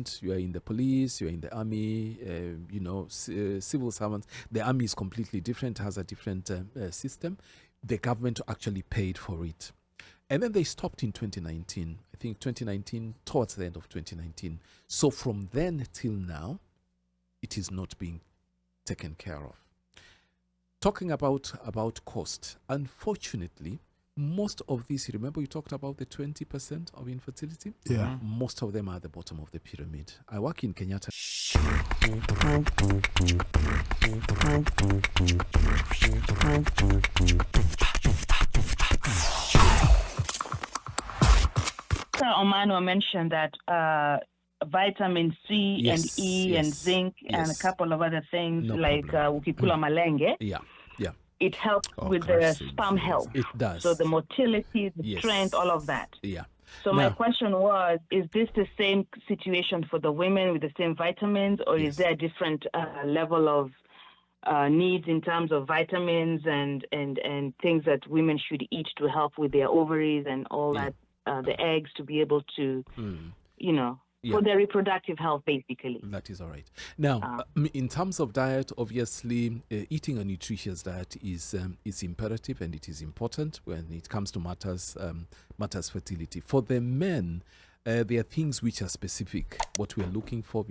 servant, you are in the police, you are in the army, civil servants. The army is completely different, has a different system. The government actually paid for it. And then they stopped in 2019. I think 2019, towards the end of 2019. So from then till now, it is not being taken care of. Talking about cost, unfortunately, most of these, remember you talked about the 20% of infertility? Yeah. Most of them are at the bottom of the pyramid. I work in Kenyatta. Omano mentioned that vitamin C and E and zinc and a couple of other things ukikula malenge. Yeah. It helps with the sperm health. It does. So the motility, the strength, all of that. Yeah. So my question was, is this the same situation for the women with the same vitamins, or is there a different level of needs in terms of vitamins and things that women should eat to help with their ovaries and all that, the eggs to be able to, for their reproductive health, basically. That is all right. Now, in terms of diet, obviously, eating a nutritious diet is imperative, and it is important when it comes to matters fertility. For the men, there are things which are specific. What we are looking for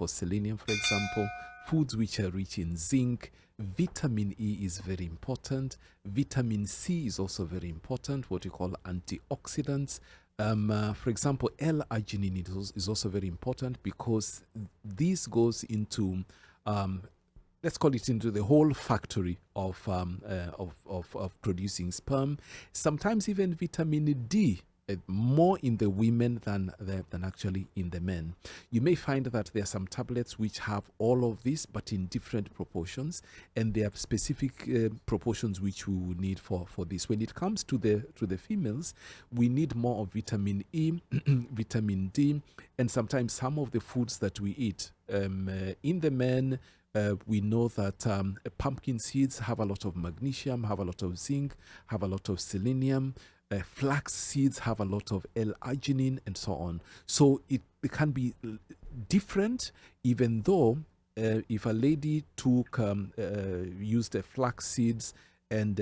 selenium, for example, foods which are rich in zinc. Vitamin E is very important. Vitamin C is also very important, what we call antioxidants. For example, L-arginine is also very important because this goes into, let's call it into the whole factory of producing sperm. Sometimes even vitamin D, more in the women than actually in the men. You may find that there are some tablets which have all of this, but in different proportions, and there are specific proportions which we will need for this. When it comes to the females, we need more of vitamin E, vitamin D, and sometimes some of the foods that we eat. In the men, we know that pumpkin seeds have a lot of magnesium, have a lot of zinc, have a lot of selenium. Flax seeds have a lot of L-arginine and so on. So it can be different, even though if a lady used the flax seeds and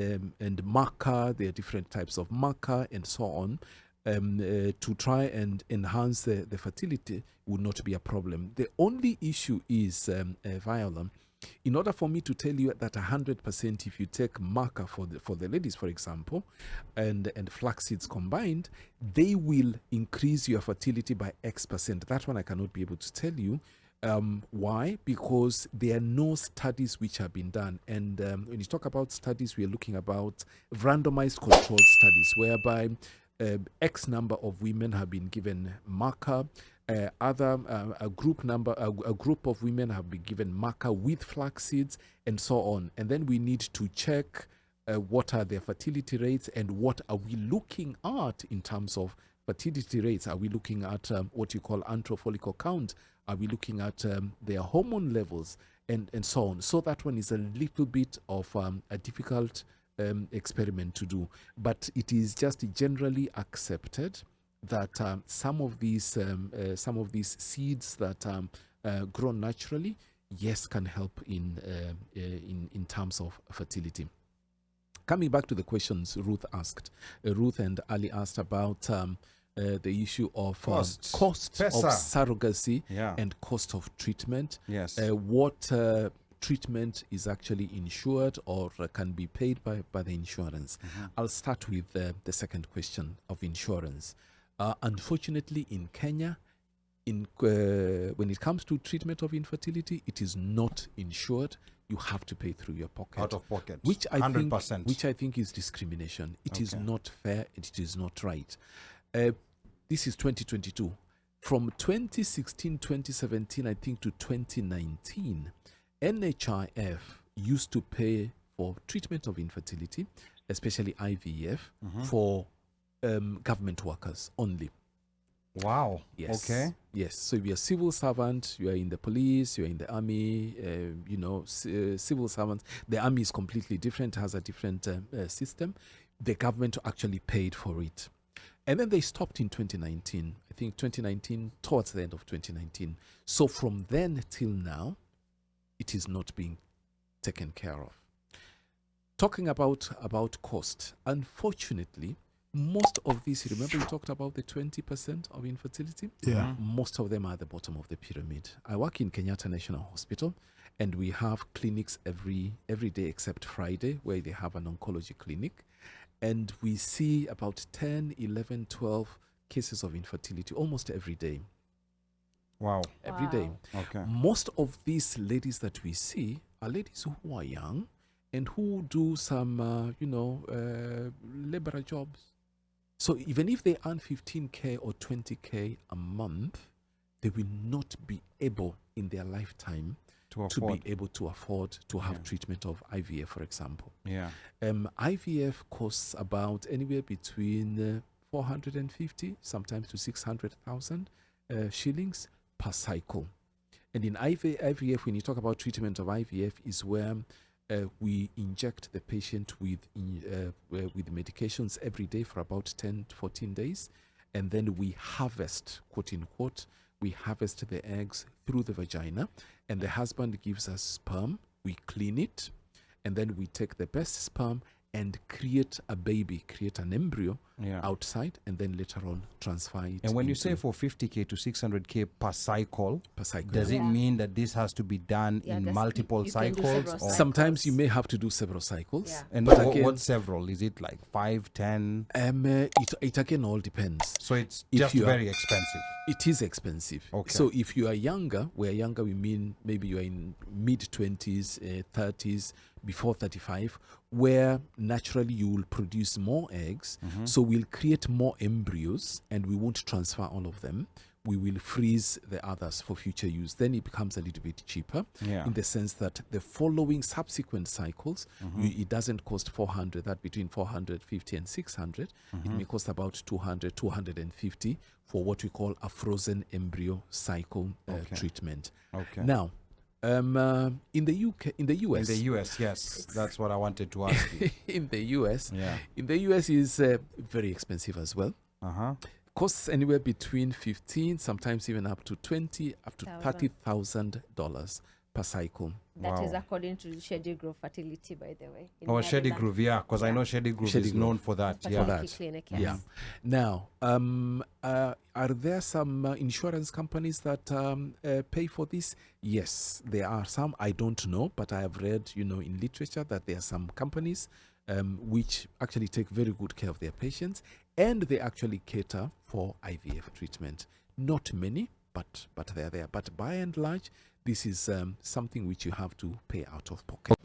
maca, there are different types of maca and so on, to try and enhance the fertility would not be a problem. The only issue is, Viola, in order for me to tell you that 100%, if you take maca for the ladies, for example, and flax seeds combined, they will increase your fertility by X%. That one I cannot be able to tell you. Why? Because there are no studies which have been done. And when you talk about studies, we are looking about randomized controlled studies whereby X number of women have been given maca. A group of women have been given maca with flax seeds and so on, and then we need to check what are their fertility rates and what are we looking at in terms of fertility rates. Are we looking at what you call antral follicle count? Are we looking at their hormone levels and so on? So that one is a little bit of a difficult experiment to do, but it is just generally accepted that some of these seeds that grow naturally, yes, can help in terms of fertility. Coming back to the questions Ruth and Ali asked about the issue of cost of surrogacy and cost of treatment. Yes. What treatment is actually insured or can be paid by the insurance. I'll start with the second question of insurance. Unfortunately, in Kenya, when it comes to treatment of infertility, it is not insured. You have to pay through your pocket. Out of pocket. 100%. Which I think is discrimination. It is not fair. It is not right. This is 2022. From 2016, 2017, I think, to 2019, NHIF used to pay for treatment of infertility, especially IVF, for government workers only. Wow. Yes. Okay. Yes. So if you're a civil servant, you are in the police, you're in the army, civil servants. The army is completely different, has a different system. The government actually paid for it. And then they stopped in 2019. I think 2019, towards the end of 2019. So from then till now, it is not being taken care of. Talking about cost, unfortunately, most of these, remember you talked about the 20% of infertility? Yeah. Most of them are at the bottom of the pyramid. I work in Kenyatta National Hospital, and we have clinics every day except Friday, where they have an oncology clinic. And we see about 10, 11, 12 cases of infertility almost every day. Wow. Every day. Okay. Most of these ladies that we see are ladies who are young and who do some, labor jobs. So even if they earn 15K or 20K a month, they will not be able in their lifetime to be able to afford to have treatment of IVF, for example. Yeah. IVF costs about anywhere between 450, sometimes to 600,000 shillings per cycle. And in IVF, when you talk about treatment of IVF, is where we inject the patient with medications every day for about 10 to 14 days. And then we harvest, quote unquote, we harvest the eggs through the vagina. And the husband gives us sperm. We clean it. And then we take the best sperm and create a baby, create an embryo outside, and then later on transfer it. And when you say for 50K to 600K per cycle, does it mean that this has to be done in multiple cycles? Or sometimes you may have to do several cycles. Yeah. And what several? Is it like 5, 10? It again all depends. So it's just very expensive. It is expensive. Okay. So if you are younger, where younger we mean maybe you are in mid-20s, 30s, before 35, where naturally you will produce more eggs. So we'll create more embryos and we won't transfer all of them. We will freeze the others for future use. Then it becomes a little bit cheaper in the sense that the following subsequent cycles, it doesn't cost 400, that between 450 and 600. It may cost about 200, 250 for what we call a frozen embryo cycle treatment. Okay. Now, in the US, yes, that's what I wanted to ask you. in the US is very expensive as well. Costs anywhere between 15, sometimes even up to 20, up to $30,000 per cycle. That is according to Shady Grove Fertility, by the way. Shady Grove, because I know Shady Grove is known for that. Clinic, Now, are there some insurance companies that pay for this? Yes, there are some. I don't know, but I have read, in literature that there are some companies which actually take very good care of their patients, and they actually cater for IVF treatment. Not many, but they're there. But by and large, this is something which you have to pay out of pocket.